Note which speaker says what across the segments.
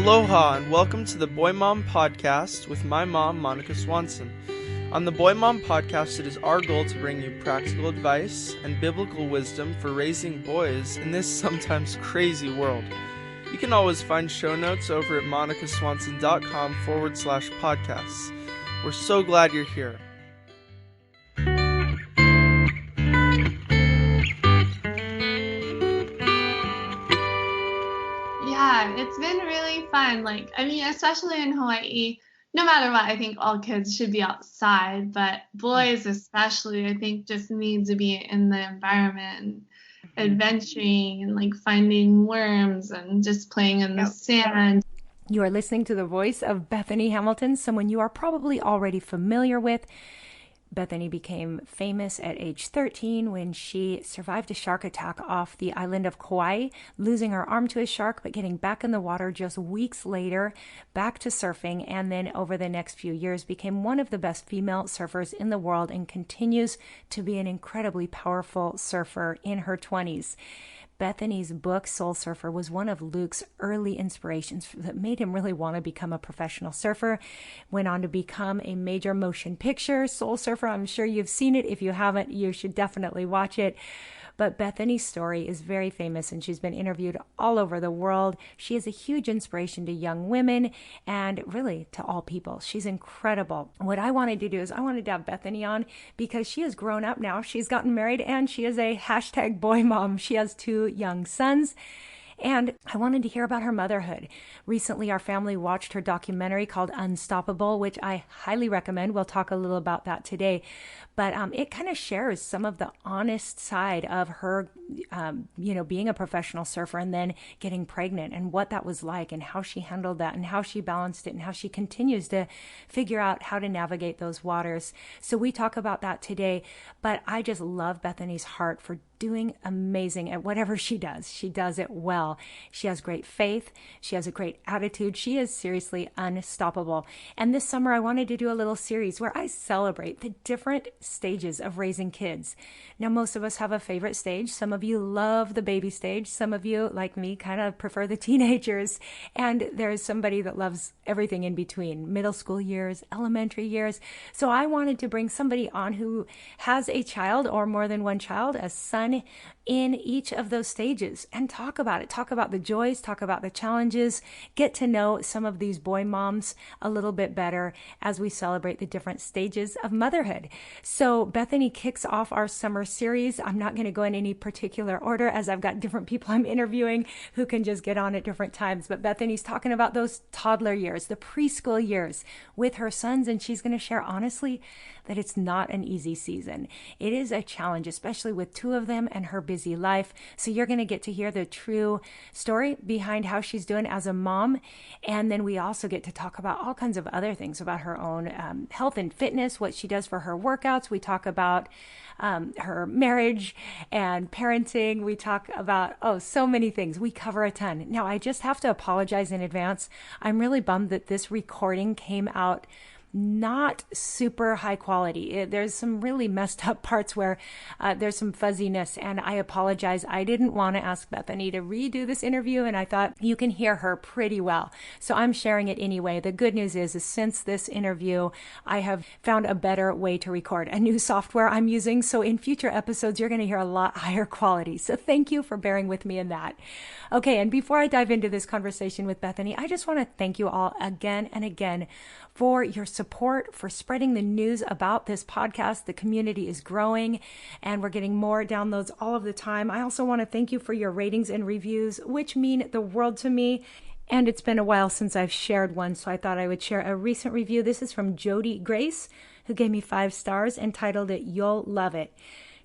Speaker 1: Aloha and welcome to the Boy Mom Podcast with my mom, Monica Swanson. On the Boy Mom Podcast, it is our goal to bring you practical advice and biblical wisdom for raising boys in this sometimes crazy world. You can always find show notes over at monicaswanson.com/podcasts. We're so glad you're here.
Speaker 2: Yeah, it's been really fun. Especially in Hawaii, no matter what, I think all kids should be outside, but boys especially, I think, just need to be in the environment and adventuring and finding worms and just playing in the sand.
Speaker 3: You are listening to the voice of Bethany Hamilton, someone you are probably already familiar with. Bethany became famous at age 13 when she survived a shark attack off the island of Kauai, losing her arm to a shark, but getting back in the water just weeks later, back to surfing, and then over the next few years became one of the best female surfers in the world and continues to be an incredibly powerful surfer in her 20s. Bethany's book, Soul Surfer, was one of Luke's early inspirations that made him really want to become a professional surfer. Went on to become a major motion picture, Soul Surfer. I'm sure you've seen it. If you haven't, you should definitely watch it. But Bethany's story is very famous, and she's been interviewed all over the world. She is a huge inspiration to young women and really to all people. She's incredible. What I wanted to do is I wanted to have Bethany on because she has grown up now. She's gotten married, and she is a #boy mom. She has 2 young sons. And I wanted to hear about her motherhood. Recently, our family watched her documentary called Unstoppable, which I highly recommend. We'll talk a little about that today. But it kind of shares some of the honest side of her, being a professional surfer and then getting pregnant and what that was like and how she handled that and how she balanced it and how she continues to figure out how to navigate those waters. So we talk about that today. But I just love Bethany's heart for doing amazing at whatever she does. She does it well. She has great faith. She has a great attitude. She is seriously unstoppable. And this summer, I wanted to do a little series where I celebrate the different stages of raising kids. Now, most of us have a favorite stage. Some of you love the baby stage. Some of you, like me, kind of prefer the teenagers. And there's somebody that loves everything in between, middle school years, elementary years. So I wanted to bring somebody on who has a child or more than one child, a son in each of those stages, and talk about it. Talk about the joys, talk about the challenges, get to know some of these boy moms a little bit better as we celebrate the different stages of motherhood. So Bethany kicks off our summer series. I'm not going to go in any particular order as I've got different people I'm interviewing who can just get on at different times. But Bethany's talking about those toddler years, the preschool years with her sons, and she's going to share honestly that it's not an easy season. It is a challenge, especially with 2 of them and her busy life. So you're going to get to hear the true story behind how she's doing as a mom. And then we also get to talk about all kinds of other things about her own health and fitness, what she does for her workouts. We talk about her marriage and parenting. We talk about, so many things. We cover a ton. Now, I just have to apologize in advance. I'm really bummed that this recording came out not super high quality. There's some really messed up parts where there's some fuzziness, and I apologize. I didn't want to ask Bethany to redo this interview, and I thought you can hear her pretty well. So I'm sharing it anyway. The good news is since this interview, I have found a better way to record, a new software I'm using. So in future episodes, you're going to hear a lot higher quality. So thank you for bearing with me in that. Okay, and before I dive into this conversation with Bethany, I just want to thank you all again and again for your support, for spreading the news about this podcast. The community is growing and we're getting more downloads all of the time. I also want to thank you for your ratings and reviews, which mean the world to me. And it's been a while since I've shared one, so I thought I would share a recent review. This is from Jody Grace, who gave me 5 stars and titled it, "You'll Love It."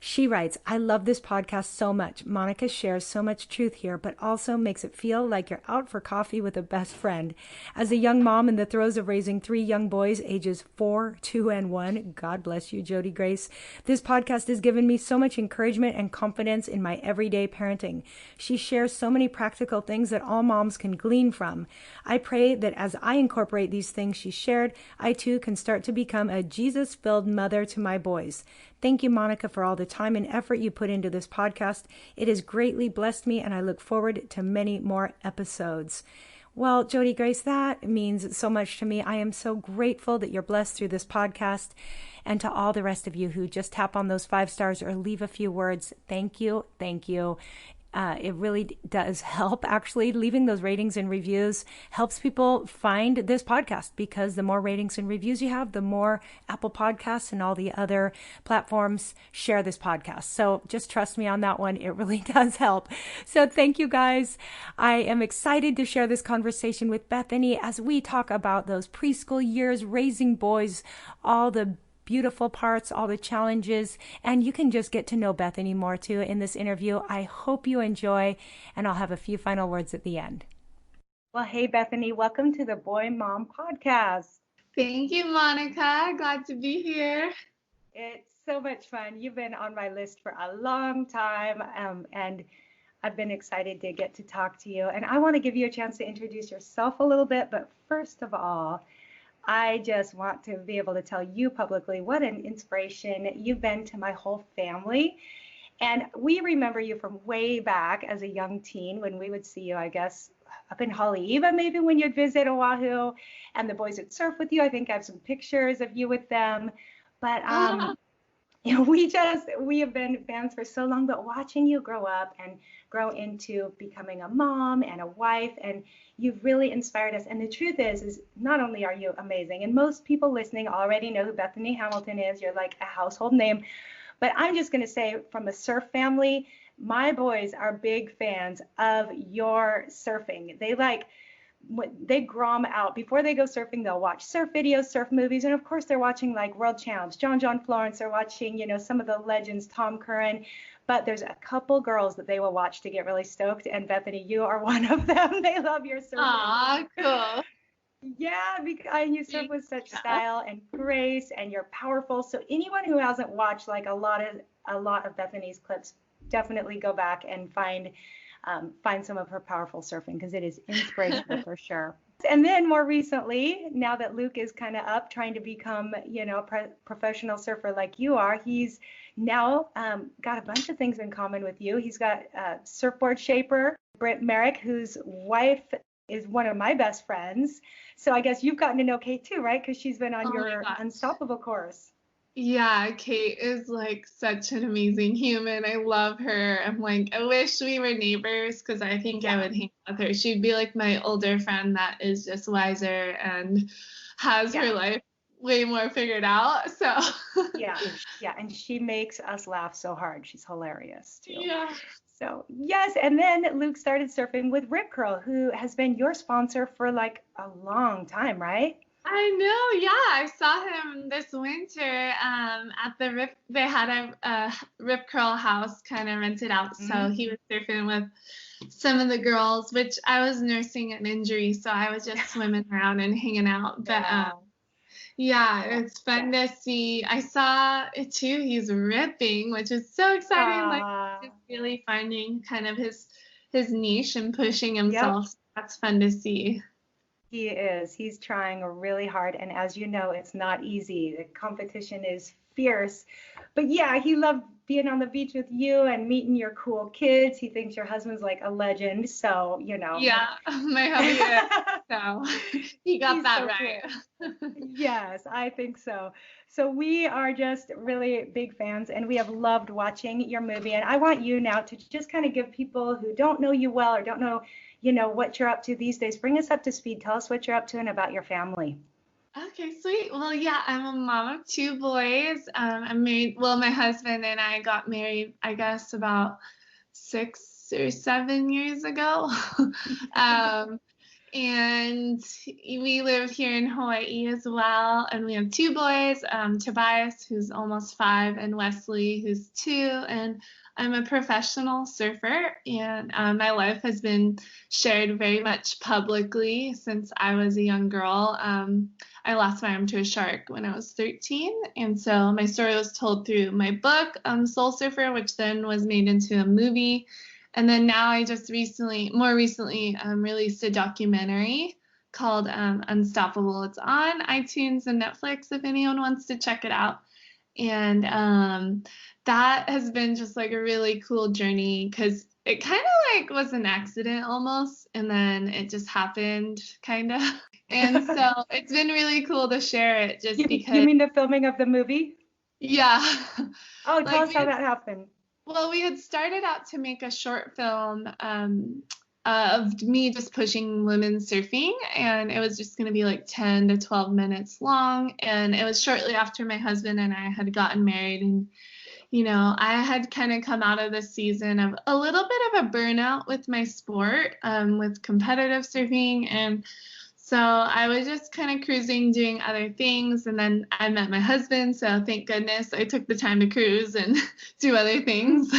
Speaker 3: She writes, "I love this podcast so much. Monica shares so much truth here, but also makes it feel like you're out for coffee with a best friend. As a young mom in the throes of raising 3 young boys, ages 4, 2, and 1, God bless you, Jody Grace, this podcast has given me so much encouragement and confidence in my everyday parenting. She shares so many practical things that all moms can glean from. I pray that as I incorporate these things she shared, I too can start to become a Jesus-filled mother to my boys. Thank you, Monica, for all the time and effort you put into this podcast. It has greatly blessed me, and I look forward to many more episodes." Well, Jody Grace, that means so much to me. I am so grateful that you're blessed through this podcast. And to all the rest of you who just tap on those 5 stars or leave a few words, thank you. Thank you. It really does help. Actually, leaving those ratings and reviews helps people find this podcast, because the more ratings and reviews you have, the more Apple Podcasts and all the other platforms share this podcast. So just trust me on that one. It really does help. So thank you, guys. I am excited to share this conversation with Bethany as we talk about those preschool years, raising boys, all the beautiful parts, all the challenges, and you can just get to know Bethany more too in this interview. I hope you enjoy, and I'll have a few final words at the end. Well, hey, Bethany, welcome to the Boy Mom Podcast.
Speaker 2: Thank you, Monica. Glad to be here.
Speaker 3: It's so much fun. You've been on my list for a long time, and I've been excited to get to talk to you. And I want to give you a chance to introduce yourself a little bit, but first of all, I just want to be able to tell you publicly what an inspiration you've been to my whole family. And we remember you from way back as a young teen when we would see you, I guess, up in Haleiwa, maybe when you'd visit Oahu, and the boys would surf with you. I think I have some pictures of you with them. But you know, we have been fans for so long, but watching you grow up and grow into becoming a mom and a wife, and you've really inspired us. And the truth is not only are you amazing, and most people listening already know who Bethany Hamilton is, you're like a household name, but I'm just going to say, from a surf family, my boys are big fans of your surfing. They grom out before they go surfing. They'll watch surf videos, surf movies, and of course they're watching like world champs, John Florence. They're watching, you know, some of the legends, Tom Curran. But there's a couple girls that they will watch to get really stoked, and Bethany, you are one of them. They love your surfing.
Speaker 2: Aw, cool.
Speaker 3: Yeah, because you surf with such style and grace, and you're powerful. So anyone who hasn't watched like a lot of Bethany's clips, definitely go back and find some of her powerful surfing, because it is inspirational for sure. And then more recently, now that Luke is kind of up trying to become, you know, a professional surfer like you are, he's now got a bunch of things in common with you. He's got a surfboard shaper, Britt Merrick, whose wife is one of my best friends. So I guess you've gotten to know Kate too, right? Because she's been on your Unstoppable course.
Speaker 2: Yeah, Kate is like such an amazing human. I love her. I'm like, I wish we were neighbors, because I think I would hang out with her. She'd be like my older friend that is just wiser and has her life way more figured out. So
Speaker 3: yeah, and she makes us laugh so hard. She's hilarious too.
Speaker 2: Yeah.
Speaker 3: So yes, and then Luke started surfing with Rip Curl, who has been your sponsor for like a long time, right?
Speaker 2: I know, yeah. I saw him this winter at the Rip. They had a Rip Curl house kind of rented out, so he was surfing with some of the girls, which I was nursing an injury, so I was just swimming around and hanging out. But yeah, it's fun to see. I saw it too. He's ripping, which is so exciting. Like, just really finding kind of his niche and pushing himself. Yep. That's fun to see.
Speaker 3: He is. He's trying really hard. And as you know, it's not easy. The competition is fierce. But yeah, he loved being on the beach with you and meeting your cool kids. He thinks your husband's like a legend. So, you know.
Speaker 2: Yeah, my hubby is. So he got that so right.
Speaker 3: Cool. Yes, I think so. So we are just really big fans, and we have loved watching your movie. And I want you now to just kind of give people who don't know you well or don't know, you know, what you're up to these days. Bring us up to speed. Tell us what you're up to and about your family.
Speaker 2: Okay, sweet. Well, yeah, I'm a mom of 2 boys. I'm married. Well, my husband and I got married, I guess, about 6 or 7 years ago. And we live here in Hawaii as well. And we have 2 boys, Tobias, who's almost 5, and Wesley, who's 2. And I'm a professional surfer, and my life has been shared very much publicly since I was a young girl. I lost my arm to a shark when I was 13, and so my story was told through my book, Soul Surfer, which then was made into a movie. And then now I just more recently, released a documentary called Unstoppable. It's on iTunes and Netflix if anyone wants to check it out. And that has been just like a really cool journey, because It kind of like was an accident almost, and then it just happened kind of. And so it's been really cool to share it just
Speaker 3: You
Speaker 2: because,
Speaker 3: mean the filming of the movie?
Speaker 2: yeah.
Speaker 3: Oh, tell
Speaker 2: Like
Speaker 3: us how that happened.
Speaker 2: well, we had started out to make a short film of me just pushing women surfing, and it was just going to be like 10 to 12 minutes long. And it was shortly after my husband and I had gotten married, and I had kind of come out of this season of a little bit of a burnout with my sport, with competitive surfing. And so I was just kind of cruising, doing other things. And then I met my husband. So thank goodness I took the time to cruise and do other things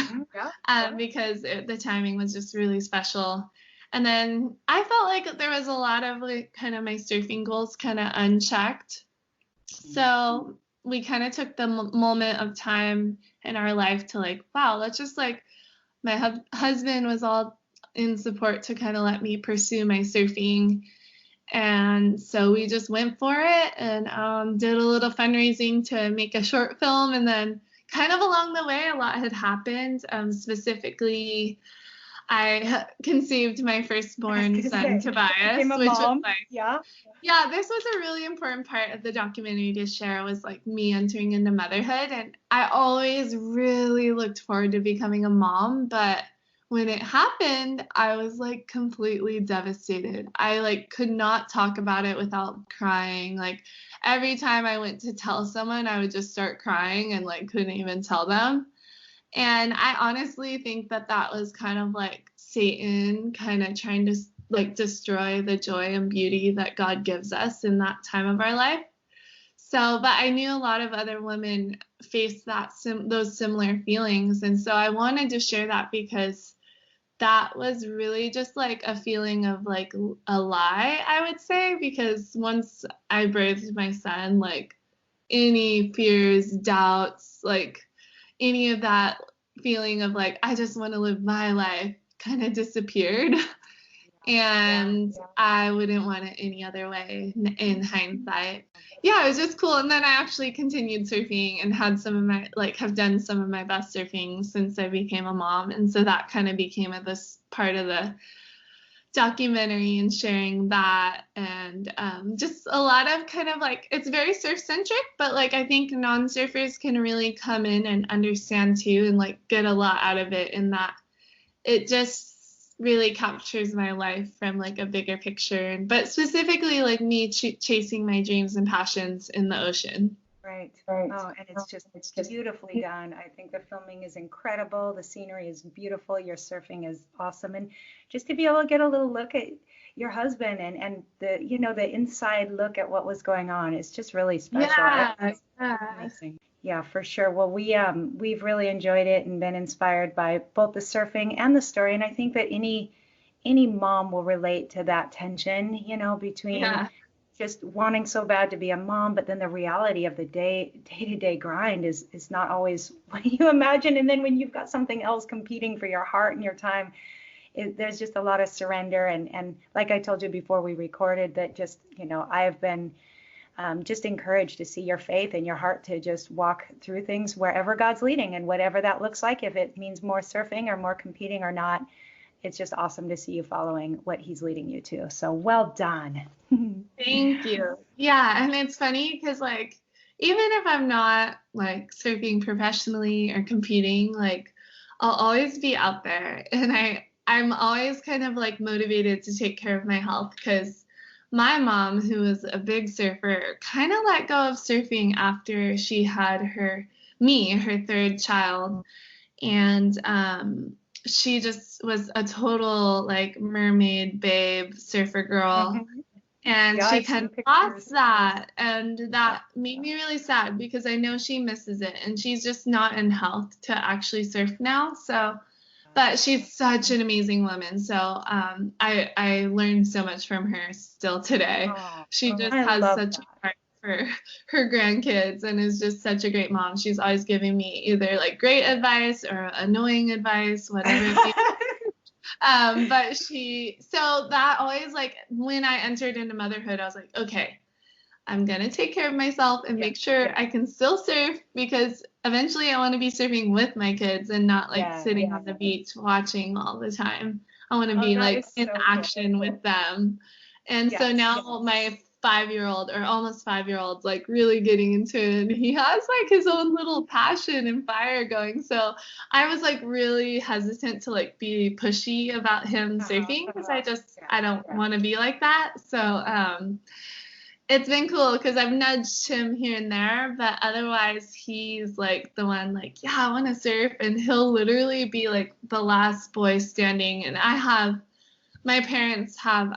Speaker 2: because the timing was just really special. And then I felt like there was a lot of like kind of my surfing goals kind of unchecked. So we kind of took the moment of time in our life to like, wow, let's just like, my husband was all in support to kind of let me pursue my surfing. And so we just went for it and did a little fundraising to make a short film. And then kind of along the way, a lot had happened. Specifically, I conceived my firstborn son, Tobias, which was like, yeah, this was a really important part of the documentary to share, was like me entering into motherhood. And I always really looked forward to becoming a mom, but when it happened, I was like completely devastated. I like could not talk about it without crying. Like every time I went to tell someone, I would just start crying and like couldn't even tell them. And I honestly think that that was kind of like Satan kind of trying to like destroy the joy and beauty that God gives us in that time of our life. So, but I knew a lot of other women face those similar feelings. And so I wanted to share that because that was really just like a feeling of like a lie, I would say, because once I birthed my son, like any fears, doubts, like any of that feeling of like, I just want to live my life kind of disappeared. And I wouldn't want it any other way in hindsight. Yeah, it was just cool. And then I actually continued surfing and had have done some of my best surfing since I became a mom. And so that kind of became this part of the documentary and sharing that. And just a lot of kind of like, it's very surf centric, but like I think non-surfers can really come in and understand too and like get a lot out of it, in that it just really captures my life from like a bigger picture, but specifically like me chasing my dreams and passions in the ocean.
Speaker 3: Right. Oh, and it's just beautifully done. I think the filming is incredible. The scenery is beautiful. Your surfing is awesome. And just to be able to get a little look at your husband and the, the inside look at what was going on, it's just really special.
Speaker 2: Yeah.
Speaker 3: Amazing. Yeah, for sure. Well, we've really enjoyed it and been inspired by both the surfing and the story. And I think that any mom will relate to that tension, between just wanting so bad to be a mom, but then the reality of the day-to-day grind is not always what you imagine. And then when you've got something else competing for your heart and your time, there's just a lot of surrender. And like I told you before we recorded, that just, I have been just encouraged to see your faith and your heart to just walk through things wherever God's leading, and whatever that looks like, if it means more surfing or more competing or not. It's just awesome to see you following what he's leading you to. So well done.
Speaker 2: Thank you. Yeah, and it's funny because like even if I'm not like surfing professionally or competing, like I'll always be out there, and I'm always kind of like motivated to take care of my health, because my mom, who was a big surfer, kind of let go of surfing after she had her third child. And she just was a total like mermaid babe surfer girl. And she kind of lost that. And that made me really sad, because I know she misses it. And she's just not in health to actually surf now. So, but she's such an amazing woman. So I learned so much from her still today. She just has such a heart for her grandkids and is just such a great mom. She's always giving me either like great advice or annoying advice, whatever. But so that always, like when I entered into motherhood, I was like, okay, I'm gonna take care of myself and make sure
Speaker 3: Yeah.
Speaker 2: I can still surf, because eventually I want to be surfing with my kids and not like
Speaker 3: Yeah.
Speaker 2: sitting on the beach watching all the time. I want to
Speaker 3: Oh,
Speaker 2: be
Speaker 3: that
Speaker 2: like
Speaker 3: is
Speaker 2: in
Speaker 3: so cool.
Speaker 2: action with them. And so
Speaker 3: Yes.
Speaker 2: now my 5-year-old, or almost 5-year-old, like really getting into it, and he has like his own little passion and fire going. So I was like really hesitant to like be pushy about him surfing, because I don't want to be like that. So it's been cool because I've nudged him here and there, but otherwise he's like the one like, yeah, I want to surf, and he'll literally be like the last boy standing. And my parents have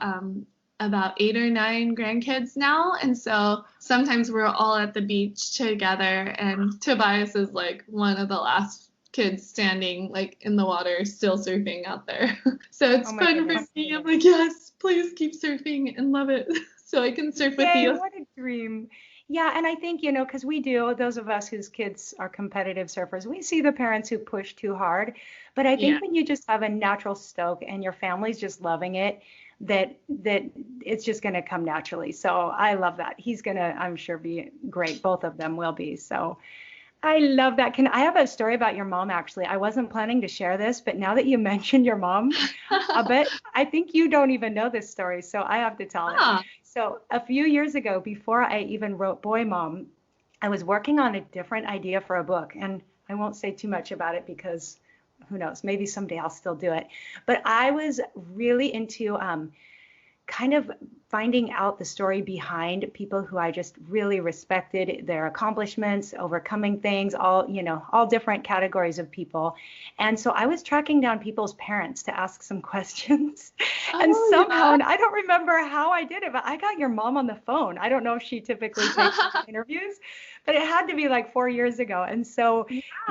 Speaker 2: about 8 or 9 grandkids now, and so sometimes we're all at the beach together, and Tobias is like one of the last kids standing like in the water still surfing out there. So it's
Speaker 3: Oh my
Speaker 2: fun
Speaker 3: goodness.
Speaker 2: for me. I'm like, yes, please keep surfing and love it. So I can surf with
Speaker 3: Yay,
Speaker 2: you.
Speaker 3: what a dream. Yeah, and I think, because we do, those of us whose kids are competitive surfers, we see the parents who push too hard. But I
Speaker 2: Yeah.
Speaker 3: think when you just have a natural stoke and your family's just loving it, that it's just going to come naturally. So I love that. He's going to, I'm sure, be great. Both of them will be. So I love that. I have a story about your mom, actually. I wasn't planning to share this, but now that you mentioned your mom, I think you don't even know this story, so I have to tell it.
Speaker 2: Ah.
Speaker 3: So a few years ago, before I even wrote Boy Mom, I was working on a different idea for a book, and I won't say too much about it because who knows, maybe someday I'll still do it. But I was really into kind of finding out the story behind people who I just really respected, their accomplishments, overcoming things, all different categories of people. And so I was tracking down people's parents to ask some questions. And somehow, and I don't remember how I did it, but I got your mom on the phone. I don't know if she typically takes interviews, but it had to be like 4 years ago. And so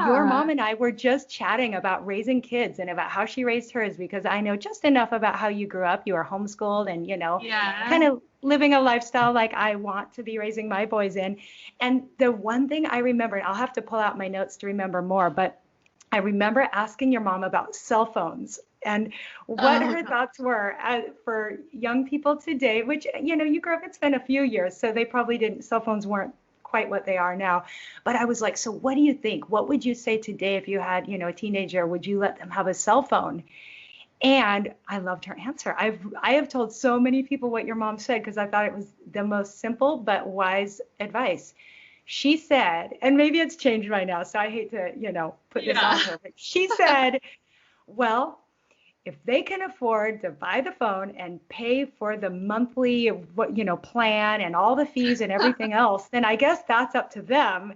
Speaker 3: your mom and I were just chatting about raising kids and about how she raised hers, because I know just enough about how you grew up. You were homeschooled and, kind of living a lifestyle like I want to be raising my boys in. And the one thing I remember, and I'll have to pull out my notes to remember more, but I remember asking your mom about cell phones and what her thoughts were for young people today, which, you grew up, it's been a few years, so they probably cell phones weren't quite what they are now. But I was like, so what do you think? What would you say today if you had, a teenager? Would you let them have a cell phone? And I loved her answer. I have told so many people what your mom said because I thought it was the most simple but wise advice. She said, and maybe it's changed by now, so I hate to, put this on her, but she said, well, if they can afford to buy the phone and pay for the monthly, plan and all the fees and everything else, then I guess that's up to them.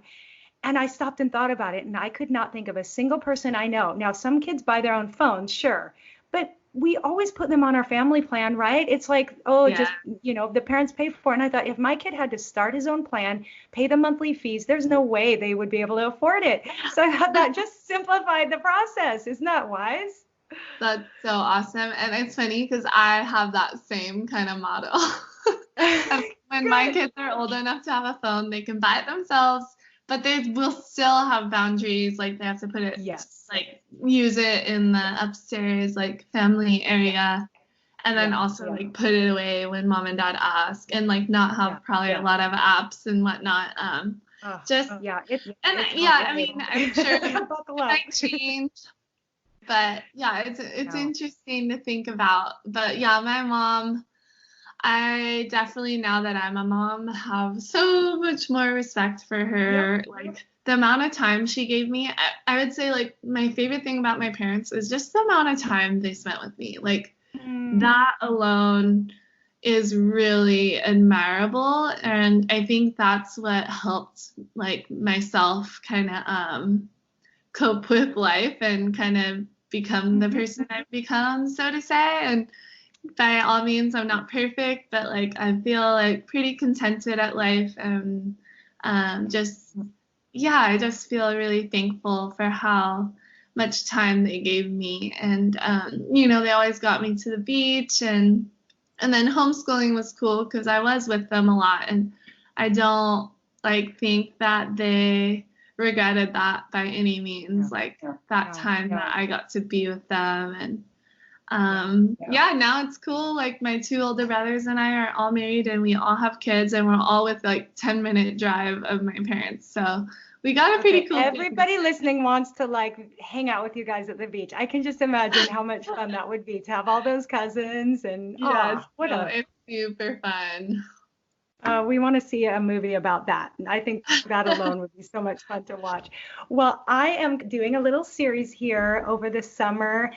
Speaker 3: And I stopped and thought about it, and I could not think of a single person I know. Now, some kids buy their own phones, sure, but we always put them on our family plan, right? It's like, just, the parents pay for it. And I thought, if my kid had to start his own plan, pay the monthly fees, there's no way they would be able to afford it. So I thought that just simplified the process. Isn't that wise?
Speaker 2: That's so awesome. And it's funny because I have that same kind of motto. When my kids are old enough to have a phone, they can buy it themselves, but they will still have boundaries. Like they have to put it, like use it in the upstairs, like family area. And then also like put it away when mom and dad ask, and like not have probably a lot of apps and whatnot. I mean, I'm sure it might change. But yeah, it's interesting to think about. But yeah, my mom, I definitely, now that I'm a mom, have so much more respect for her. Like the amount of time she gave me, I would say like my favorite thing about my parents is just the amount of time they spent with me. Like that alone is really admirable. And I think that's what helped like myself kind of cope with life and kind of become the person I've become, so to say. And by all means, I'm not perfect, but like I feel like pretty contented at life, and I just feel really thankful for how much time they gave me. And they always got me to the beach, and then homeschooling was cool because I was with them a lot, and I don't like think that they regretted that by any means. Like that time that I got to be with them, and Yeah, now it's cool. Like my two older brothers and I are all married and we all have kids and we're all with like 10-minute drive of my parents. So we got a pretty cool
Speaker 3: Everybody listening wants to like hang out with you guys at the beach. I can just imagine how much fun that would be to have all those cousins and
Speaker 2: it's super fun.
Speaker 3: We want to see a movie about that. And I think that alone would be so much fun to watch. Well, I am doing a little series here over the summer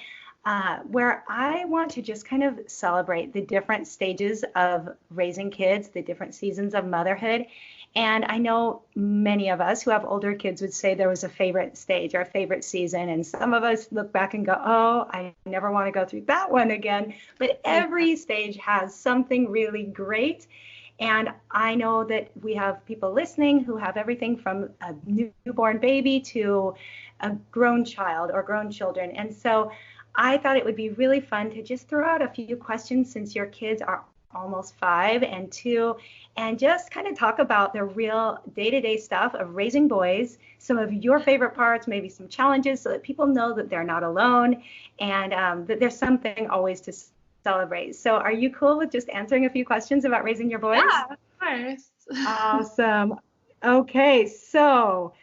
Speaker 3: where I want to just kind of celebrate the different stages of raising kids, the different seasons of motherhood. And I know many of us who have older kids would say there was a favorite stage or a favorite season. And some of us look back and go, oh, I never want to go through that one again. But every stage has something really great. And I know that we have people listening who have everything from a newborn baby to a grown child or grown children. And so I thought it would be really fun to just throw out a few questions since your kids are almost 5 and 2, and just kind of talk about the real day-to-day stuff of raising boys, some of your favorite parts, maybe some challenges, so that people know that they're not alone and that there's something always to celebrate. So are you cool with just answering a few questions about raising your boys?
Speaker 2: Yeah, of course.
Speaker 3: Awesome. Okay, so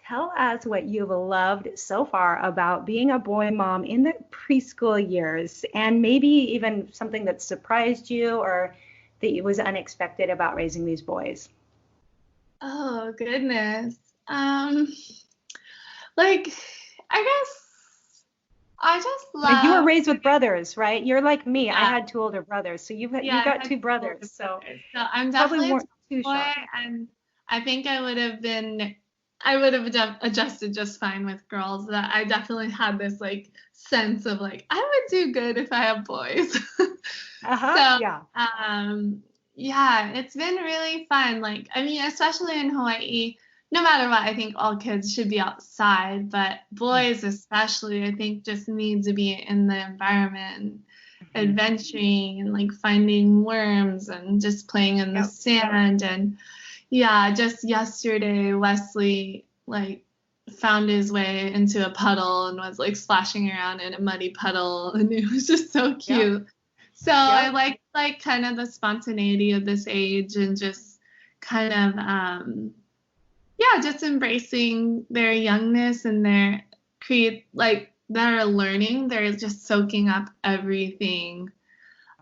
Speaker 3: tell us what you've loved so far about being a boy mom in the preschool years, and maybe even something that surprised you or that was unexpected about raising these boys.
Speaker 2: Oh, goodness. Like, I guess I just love.
Speaker 3: Like you were raised with brothers, right? You're like me. I had 2 older brothers, so you've got 2 brothers. So
Speaker 2: I'm definitely
Speaker 3: weren't
Speaker 2: a boy, and I think I would have adjusted just fine with girls. That I definitely had this like sense of like I would do good if I have boys. Yeah, it's been really fun. Like, I mean, especially in Hawaii, no matter what, I think all kids should be outside, but boys especially, I think just need to be in the environment, adventuring and like finding worms and just playing in the sand. And yeah, just yesterday, Wesley like found his way into a puddle and was like splashing around in a muddy puddle, and it was just so cute. So I like kind of the spontaneity of this age and just kind of just embracing their youngness and their they're learning, they're just soaking up everything.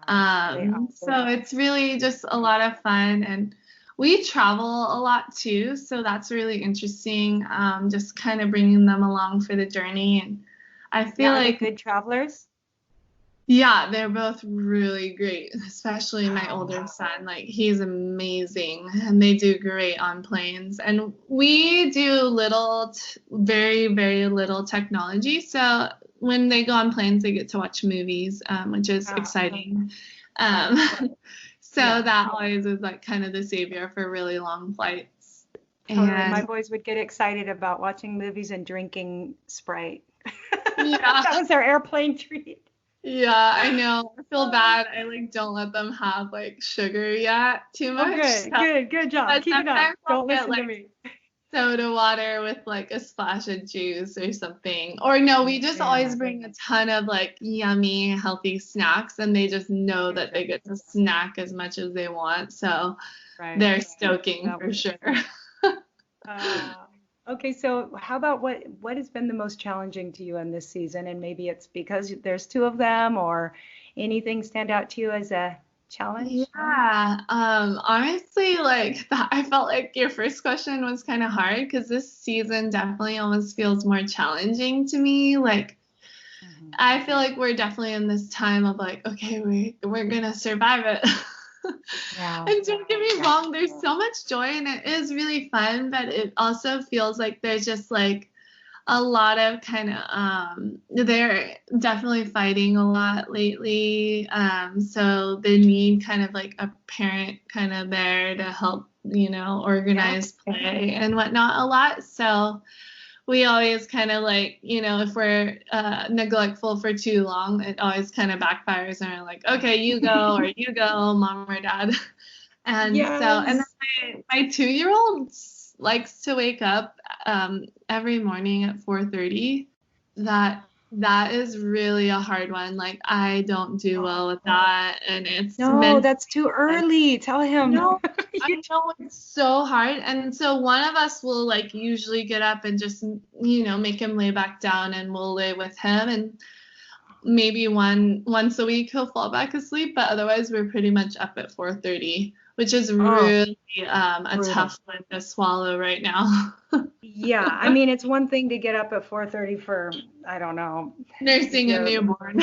Speaker 2: So it's really just a lot of fun, and we travel a lot too, so that's really interesting. Just kind of bringing them along for the journey, and I feel like
Speaker 3: good travelers.
Speaker 2: Yeah, they're both really great, especially my older son. Like, he's amazing, and they do great on planes. And we do very, very little technology. So when they go on planes, they get to watch movies, which is exciting. That always is like kind of the savior for really long flights.
Speaker 3: Totally. My boys would get excited about watching movies and drinking Sprite.
Speaker 2: Yeah.
Speaker 3: That was their airplane treat.
Speaker 2: Yeah, I know. I feel bad. I don't let them have sugar yet too much.
Speaker 3: Good job. Keep it up. Don't listen to me.
Speaker 2: Soda water with a splash of juice or something. Or no, we just always bring a ton of yummy, healthy snacks, and they just know that they get to snack as much as they want. So they're stoking for sure.
Speaker 3: Okay, so how about what has been the most challenging to you in this season? And maybe it's because there's 2 of them, or anything stand out to you as a challenge?
Speaker 2: Yeah, honestly, I felt like your first question was kind of hard because this season definitely almost feels more challenging to me. I feel like we're definitely in this time of okay, we're gonna survive it. And don't get me wrong, there's so much joy and it is really fun, but it also feels like there's just a lot of kind of they're definitely fighting a lot lately, so they need kind of a parent kind of there to help organize play and whatnot a lot. So we always kind of if we're neglectful for too long, it always kind of backfires and we're like, okay, you go, or you go, mom or dad. And and then my 2-year-old likes to wake up every morning at 4:30. That That is really a hard one. Like, I don't do well with that, and it's
Speaker 3: No,
Speaker 2: meant.
Speaker 3: that's too early. Tell him.
Speaker 2: No, I know it's so hard. And so one of us will like usually get up and just, make him lay back down and we'll lay with him. And maybe once a week he'll fall back asleep, but otherwise we're pretty much up at 4:30, which is really a tough one to swallow right now.
Speaker 3: Yeah, I mean, it's one thing to get up at 4:30 for, I don't know,
Speaker 2: Nursing a newborn.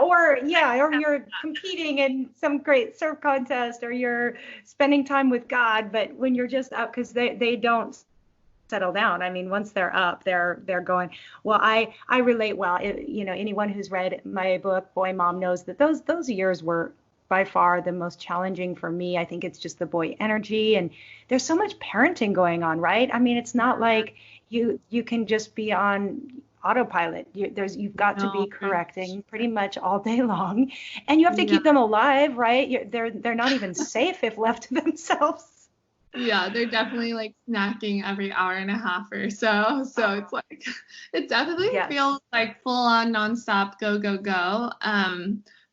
Speaker 3: or you're competing in some great surf contest, or you're spending time with God. But when you're just up, because they don't settle down. I mean, once they're up, they're going. Well, I relate well. Anyone who's read my book, Boy Mom, knows that those years were by far the most challenging for me. I think it's just the boy energy, and there's so much parenting going on, right? I mean, it's not like you can just be on autopilot. You've got to be correcting pretty much all day long, and you have to keep them alive, right? They're not even safe if left to themselves.
Speaker 2: Yeah, they're definitely like snacking every hour and a half or so. So it's like, it definitely feels like full on nonstop, go, go, go.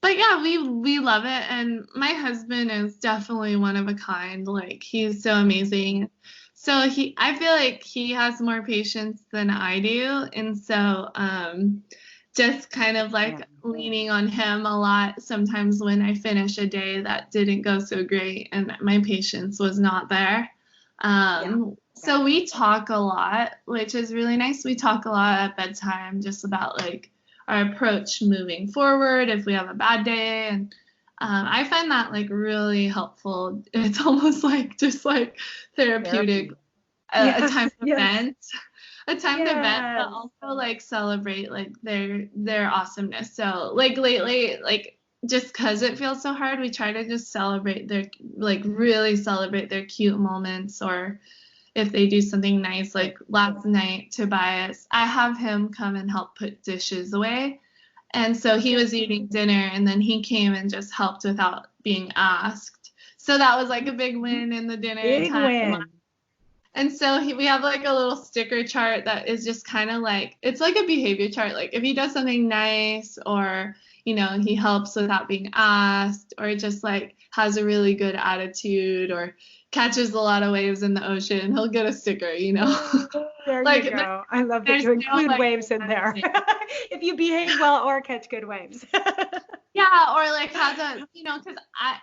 Speaker 2: But yeah, we love it. And my husband is definitely one of a kind. Like, he's so amazing. So I feel like he has more patience than I do. And so just kind of like leaning on him a lot sometimes when I finish a day that didn't go so great and my patience was not there. So we talk a lot, which is really nice. We talk a lot at bedtime just about like our approach moving forward if we have a bad day. And I find that like really helpful. It's almost like just like therapeutic, a time to vent. A time to vent, but also like celebrate like their awesomeness. So like lately, like just because it feels so hard, we try to just celebrate really celebrate their cute moments, or if they do something nice. Like last night, Tobias, I have him come and help put dishes away, and so he was eating dinner, and then he came and just helped without being asked. So that was like a big win in the dinner time.
Speaker 3: Win.
Speaker 2: And so we have like a little sticker chart that is just kind of like, it's like a behavior chart. Like if he does something nice, or, he helps without being asked, or just like has a really good attitude, or catches a lot of waves in the ocean, he'll get a sticker,
Speaker 3: There
Speaker 2: like,
Speaker 3: you go. I love that you include waves in there. If you behave well or catch good waves.
Speaker 2: Yeah, or like has a, because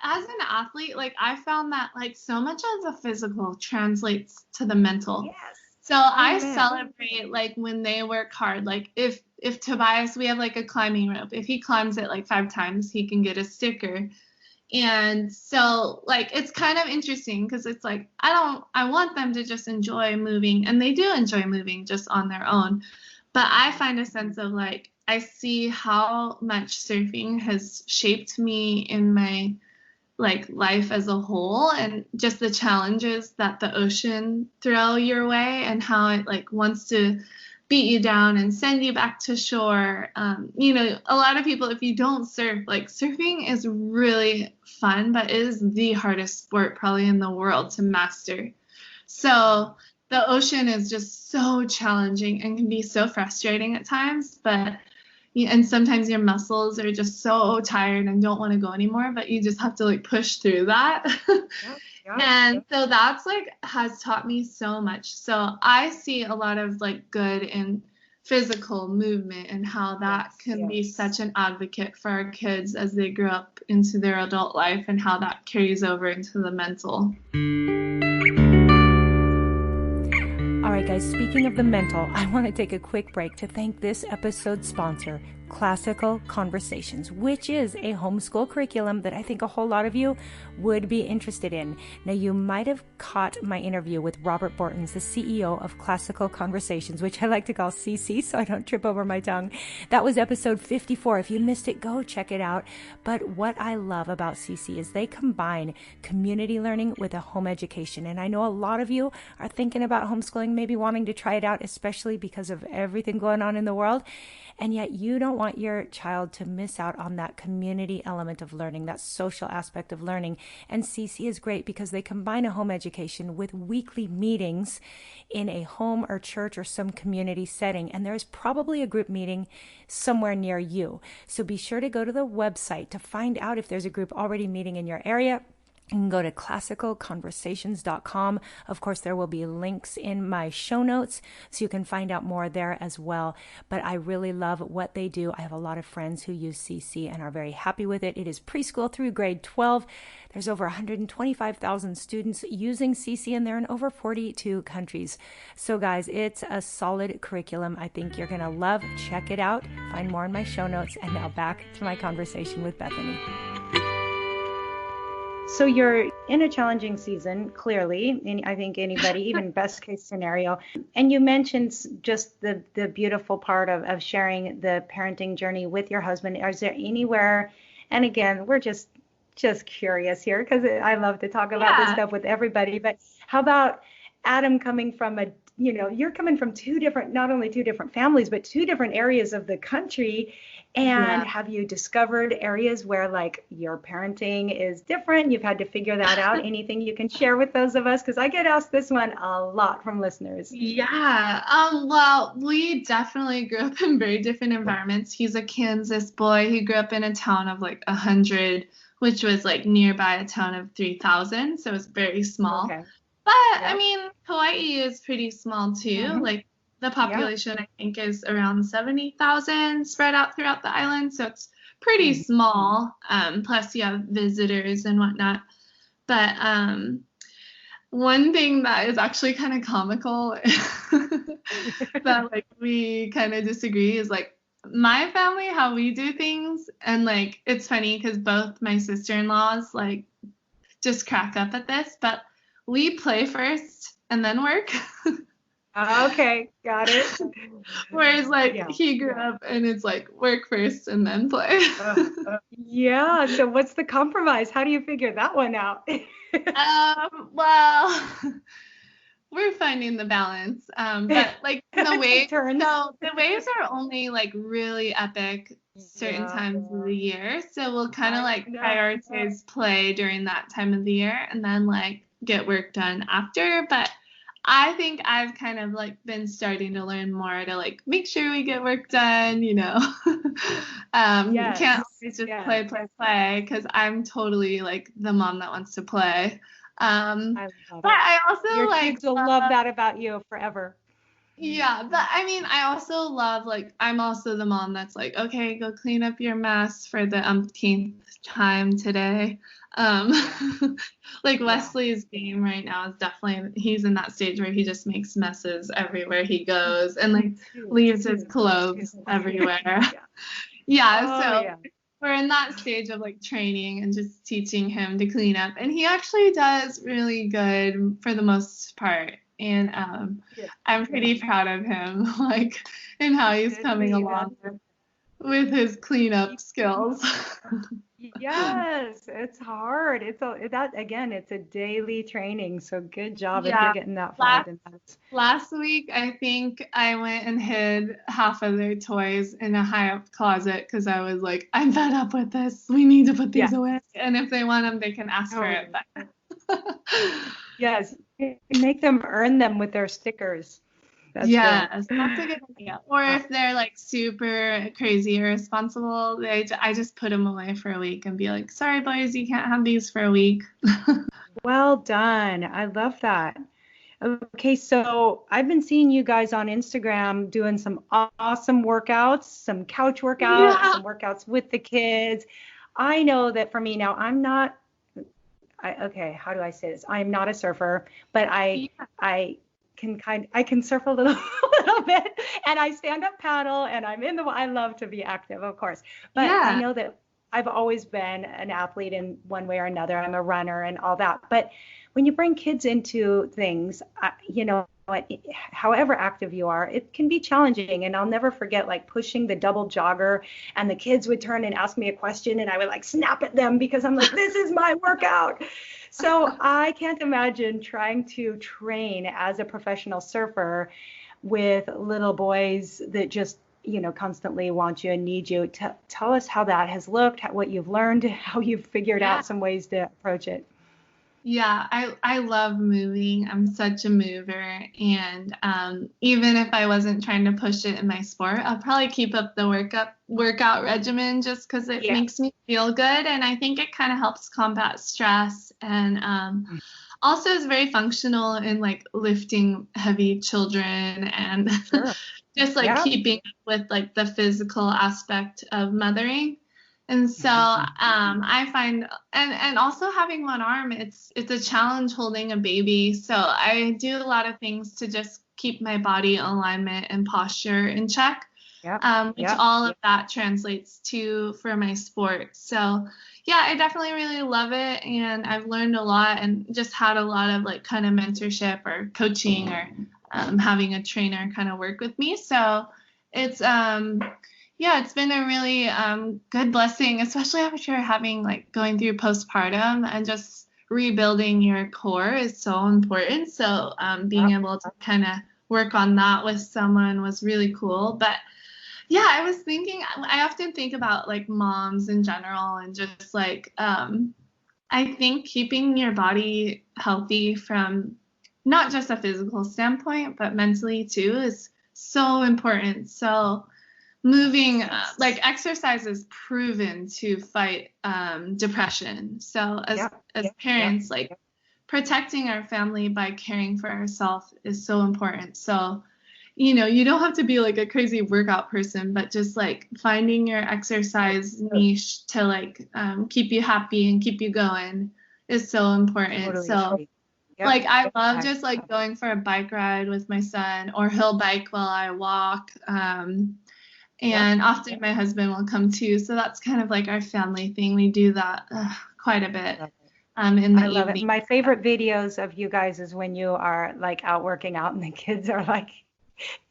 Speaker 2: as an athlete, like I found that like so much of the physical translates to the mental.
Speaker 3: Yes.
Speaker 2: So I celebrate like when they work hard. Like if Tobias, we have like a climbing rope. If he climbs it like 5 times, he can get a sticker. And so like it's kind of interesting because it's like I want them to just enjoy moving, and they do enjoy moving just on their own. But I find a sense of like, I see how much surfing has shaped me in my like life as a whole, and just the challenges that the ocean throw your way, and how it like wants to beat you down and send you back to shore. A lot of people, if you don't surf, like surfing is really fun, but it is the hardest sport probably in the world to master. So the ocean is just so challenging and can be so frustrating at times, and sometimes your muscles are just so tired and don't want to go anymore, but you just have to like push through that. So that's like has taught me so much. So I see a lot of like good in physical movement, and how that can be such an advocate for our kids as they grow up into their adult life, and how that carries over into the mental.
Speaker 3: All right, guys, speaking of the mental, I want to take a quick break to thank this episode's sponsor, Classical Conversations, which is a homeschool curriculum that I think a whole lot of you would be interested in. Now, you might have caught my interview with Robert Bortons, the CEO of Classical Conversations, which I like to call CC so I don't trip over my tongue. That was episode 54. If you missed it, go check it out. But what I love about CC is they combine community learning with a home education. And I know a lot of you are thinking about homeschooling, maybe wanting to try it out, especially because of everything going on in the world. And yet you don't want your child to miss out on that community element of learning, that social aspect of learning. And CC is great because they combine a home education with weekly meetings in a home or church or some community setting. And there's probably a group meeting somewhere near you. So be sure to go to the website to find out if there's a group already meeting in your area. You can go to classicalconversations.com. Of course, there will be links in my show notes so you can find out more there as well. But I really love what they do. I have a lot of friends who use CC and are very happy with it. It is preschool through grade 12. There's over 125,000 students using CC, and they're in over 42 countries. So guys, it's a solid curriculum. I think you're going to love. Check it out. Find more in my show notes. And now back to my conversation with Bethany. So you're in a challenging season, clearly, and I think anybody, even best case scenario. And you mentioned just the beautiful part of sharing the parenting journey with your husband. Is there anywhere, and again, we're just curious here because I love to talk about this stuff with everybody, but how about Adam coming from you're coming from not only two different families, but two different areas of the country. And have you discovered areas where like your parenting is different? You've had to figure that out. Anything you can share with those of us? Because I get asked this one a lot from listeners.
Speaker 2: Yeah. Well, we definitely grew up in very different environments. He's a Kansas boy. He grew up in a town of like 100, which was like nearby a town of 3,000. So it's very small. Okay. But I mean, Hawaii is pretty small too. Mm-hmm. Like the population, I think, is around 70,000 spread out throughout the island. So it's pretty small. Plus you have visitors and whatnot. But one thing that is actually kind of comical that like we kind of disagree is like my family, how we do things. And like, it's funny because both my sister-in-laws like just crack up at this, but we play first and then work.
Speaker 3: Okay, got it.
Speaker 2: Whereas like he grew up and it's like work first and then play.
Speaker 3: Yeah, so what's the compromise? How do you figure that one out?
Speaker 2: Well, we're finding the balance. But like the waves, so the waves are only like really epic certain times of the year. So we'll kind of like prioritize play during that time of the year and then like get work done after. But I think I've kind of like been starting to learn more to like make sure we get work done, you know. Can't always just play because I'm totally like the mom that wants to play. I also
Speaker 3: your
Speaker 2: like
Speaker 3: kids will love that about you forever.
Speaker 2: Yeah, but I mean, I also love like I'm also the mom that's like, okay, go clean up your mess for the umpteenth time today. Like Wesley's game right now is definitely, he's in that stage where he just makes messes everywhere he goes and like leaves his clothes everywhere. We're in that stage of like training and just teaching him to clean up, and he actually does really good for the most part. And I'm pretty proud of him, like, and how he's coming along with his cleanup skills.
Speaker 3: Yes, it's hard. It's a daily training. So good job if you're getting that far.
Speaker 2: Last week, I think I went and hid half of their toys in a high up closet because I was like, I'm fed up with this. We need to put these away. And if they want them, they can ask for it back.
Speaker 3: Yes, make them earn them with their stickers.
Speaker 2: That's a good idea. Or if they're like super crazy irresponsible, I just put them away for a week and be like, sorry boys, you can't have these for a week.
Speaker 3: Well done. I love that. Okay, so I've been seeing you guys on Instagram doing some awesome workouts, some couch workouts, some workouts with the kids. I know that for me now, how do I say this? I'm not a surfer, but I can surf a little bit, and I stand up paddle, and I love to be active, of course. But I know that I've always been an athlete in one way or another. I'm a runner and all that. But when you bring kids into things, however active you are, it can be challenging. And I'll never forget like pushing the double jogger, and the kids would turn and ask me a question, and I would like snap at them because I'm like, this is my workout. So I can't imagine trying to train as a professional surfer with little boys that just constantly want you and need you. Tell us how that has looked, what you've learned, how you've figured out some ways to approach it.
Speaker 2: Yeah, I love moving. I'm such a mover. And even if I wasn't trying to push it in my sport, I'll probably keep up the workout regimen just because it makes me feel good. And I think it kind of helps combat stress. And also is very functional in like lifting heavy children and just like keeping up with like the physical aspect of mothering. And so I find, and also having one arm, it's a challenge holding a baby. So I do a lot of things to just keep my body alignment and posture in check, which all of that translates to for my sport. So yeah, I definitely really love it. And I've learned a lot and just had a lot of like kind of mentorship or coaching or having a trainer kind of work with me. So it's, it's been a really good blessing, especially after having like going through postpartum, and just rebuilding your core is so important. So being able to kind of work on that with someone was really cool. But yeah, I was thinking, I often think about like moms in general and just like, I think keeping your body healthy from not just a physical standpoint, but mentally too is so important. So moving, like exercise is proven to fight depression. So as parents, like protecting our family by caring for ourselves is so important. So, you don't have to be like a crazy workout person, but just like finding your exercise niche to like keep you happy and keep you going is so important. Totally. So like I love just like going for a bike ride with my son, or he'll bike while I walk. And often my husband will come too. So that's kind of like our family thing. We do that quite a bit in the
Speaker 3: I love
Speaker 2: evening.
Speaker 3: It. My favorite videos of you guys is when you are like out working out and the kids are like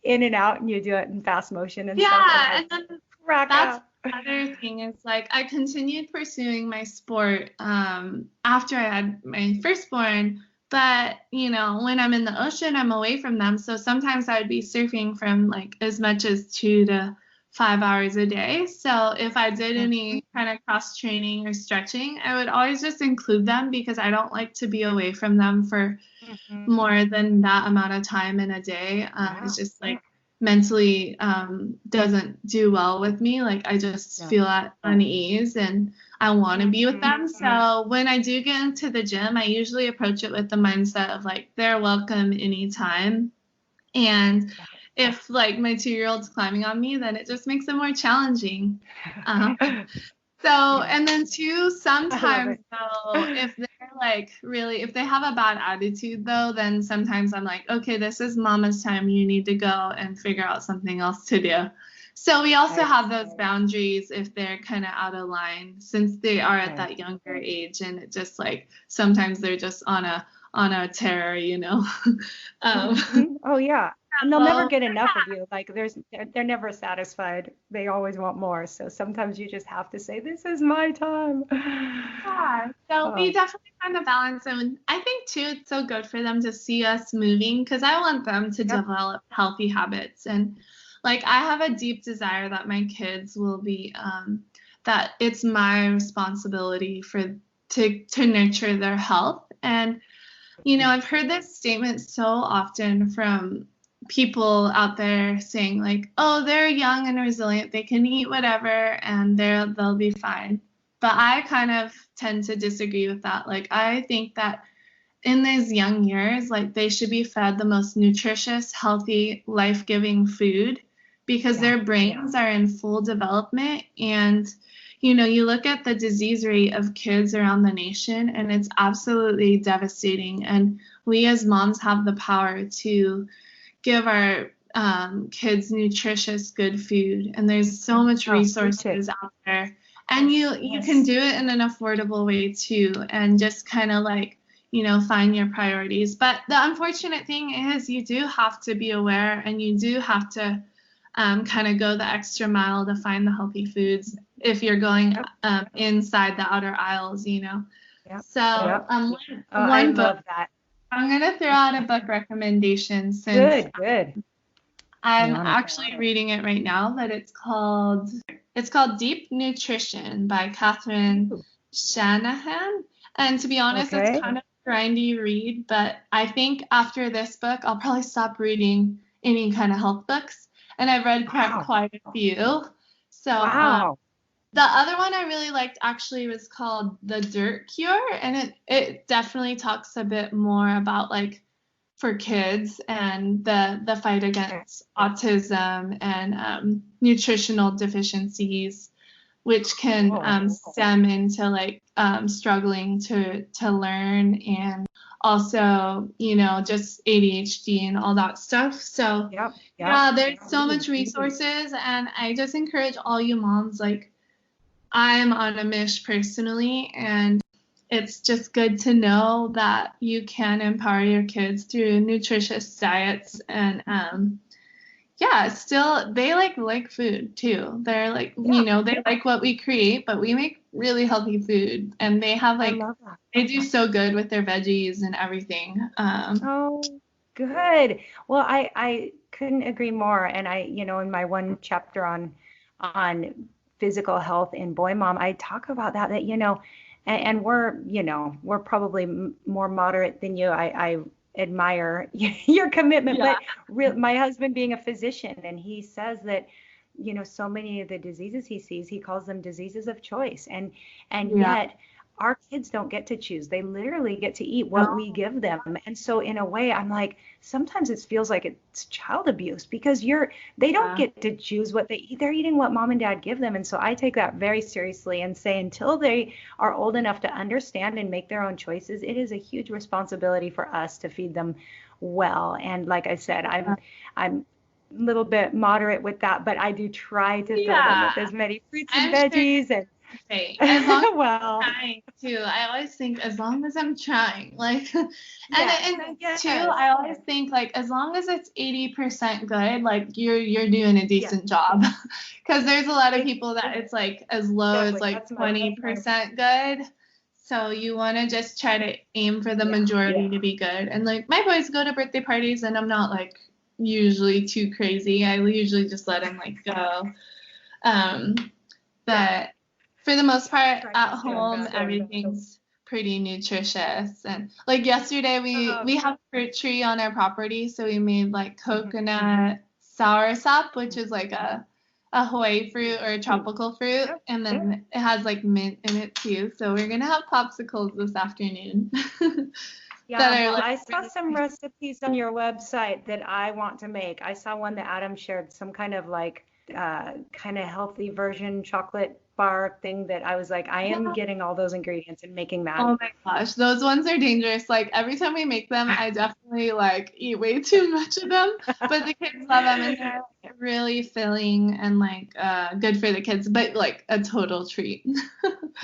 Speaker 3: in and out and you do it in fast motion and stuff.
Speaker 2: Yeah, and then that's another thing is like I continued pursuing my sport after I had my firstborn. But, when I'm in the ocean, I'm away from them. So sometimes I would be surfing from like as much as 2 to 5 hours a day. So if I did any kind of cross training or stretching, I would always just include them because I don't like to be away from them for more than that amount of time in a day. It's just like mentally doesn't do well with me. Like I just feel at unease and I want to be with them. So when I do get into the gym, I usually approach it with the mindset of like, they're welcome anytime. And if like my 2-year-old's climbing on me, then it just makes it more challenging. And then too, sometimes though, if they're like really, if they have a bad attitude though, then sometimes I'm like, okay, this is mama's time. You need to go and figure out something else to do. So we also have those boundaries if they're kind of out of line, since they are at that younger age, and it just like sometimes they're just on a tear,
Speaker 3: Oh yeah. And they'll never get enough of you. Like they're never satisfied. They always want more. So sometimes you just have to say, this is my time.
Speaker 2: Yeah. So we definitely find a balance. And I think too, it's so good for them to see us moving, because I want them to develop healthy habits. And like I have a deep desire that my kids will be, that it's my responsibility to nurture their health. And, I've heard this statement so often from people out there saying like, oh, they're young and resilient, they can eat whatever and they'll be fine. But I kind of tend to disagree with that. Like I think that in these young years, like they should be fed the most nutritious, healthy, life-giving food, because their brains are in full development. And you look at the disease rate of kids around the nation, and it's absolutely devastating. And we as moms have the power to give our kids nutritious, good food. And there's so much resources out there. And you can do it in an affordable way too. And just kind of like, find your priorities. But the unfortunate thing is you do have to be aware, and you do have to kind of go the extra mile to find the healthy foods if you're going inside the outer aisles, So
Speaker 3: I love that.
Speaker 2: I'm going to throw out a book recommendation since
Speaker 3: good.
Speaker 2: I'm
Speaker 3: Monica.
Speaker 2: actually reading it right now, but it's called Deep Nutrition by Catherine
Speaker 3: Ooh,
Speaker 2: Shanahan. And to be honest, it's
Speaker 3: okay.
Speaker 2: kind of a grindy read, but I think after this book, I'll probably stop reading any kind of health books. And I've read
Speaker 3: Wow.
Speaker 2: quite a few. So
Speaker 3: Wow.
Speaker 2: the other one I really liked actually was called The Dirt Cure, and it definitely talks a bit more about like for kids and the fight
Speaker 3: Okay.
Speaker 2: against autism and nutritional deficiencies, which can
Speaker 3: Whoa.
Speaker 2: stem into like struggling to learn and also, just ADHD and all that stuff. So
Speaker 3: Yep. Yep.
Speaker 2: yeah, there's so much resources, and I just encourage all you moms, like I'm on a mish personally, and it's just good to know that you can empower your kids through nutritious diets and yeah, still they like food too. They're like,
Speaker 3: Yeah.
Speaker 2: they like what we create, but we make really healthy food, and they have
Speaker 3: I
Speaker 2: like
Speaker 3: love that.
Speaker 2: they do so good with their veggies and everything.
Speaker 3: Oh, good. Well, I couldn't agree more. And in my one chapter on physical health in Boy Mom, I talk about that, and we're probably more moderate than you. I admire your commitment,
Speaker 2: Yeah.
Speaker 3: but my husband being a physician, and he says that, so many of the diseases he sees, he calls them diseases of choice. And
Speaker 2: Yeah.
Speaker 3: yet our kids don't get to choose. They literally get to eat what
Speaker 2: No.
Speaker 3: we give them. And so in a way, I'm like, sometimes it feels like it's child abuse because they don't
Speaker 2: Yeah.
Speaker 3: get to choose what they eat. They're eating what mom and dad give them. And so I take that very seriously and say until they are old enough to understand and make their own choices, it is a huge responsibility for us to feed them well. And like I said, I'm a little bit moderate with that, but I do try to fill them
Speaker 2: Yeah.
Speaker 3: with as many fruits and
Speaker 2: I'm sure
Speaker 3: veggies and
Speaker 2: okay. As long as
Speaker 3: well,
Speaker 2: I'm trying too. I always think as long as I'm trying. Like
Speaker 3: yes,
Speaker 2: and too,
Speaker 3: yes,
Speaker 2: I always think like as long as it's 80% good, like you're doing a
Speaker 3: yes,
Speaker 2: decent job. Because there's a lot of people that it's like as low as
Speaker 3: exactly.
Speaker 2: like
Speaker 3: That's my
Speaker 2: 20% good. So you want to just try to aim for the
Speaker 3: yeah.
Speaker 2: majority to be good. And like my boys go to birthday parties and I'm not like usually too crazy. I usually just let them like go. Um, but for the most part,
Speaker 3: Try
Speaker 2: at
Speaker 3: to stay
Speaker 2: home,
Speaker 3: balanced.
Speaker 2: everything's pretty nutritious. And like yesterday, we have a fruit tree on our property, so we made like coconut sour sop, which is like a Hawaii fruit or a tropical fruit,
Speaker 3: Yep,
Speaker 2: and
Speaker 3: yep.
Speaker 2: then it has like mint in it too. So we're gonna have popsicles this afternoon.
Speaker 3: Yeah,
Speaker 2: That are
Speaker 3: well,
Speaker 2: like
Speaker 3: I saw
Speaker 2: really
Speaker 3: some recipes on your website that I want to make. I saw one that Adam shared, some kind of like kind of healthy version chocolate bar thing that I was like, I am getting all those ingredients and making that.
Speaker 2: oh my gosh, those ones are dangerous. Like every time we make them, I definitely like eat way too much of them, but the kids love them and they're like, really filling and like good for the kids, but like a total treat.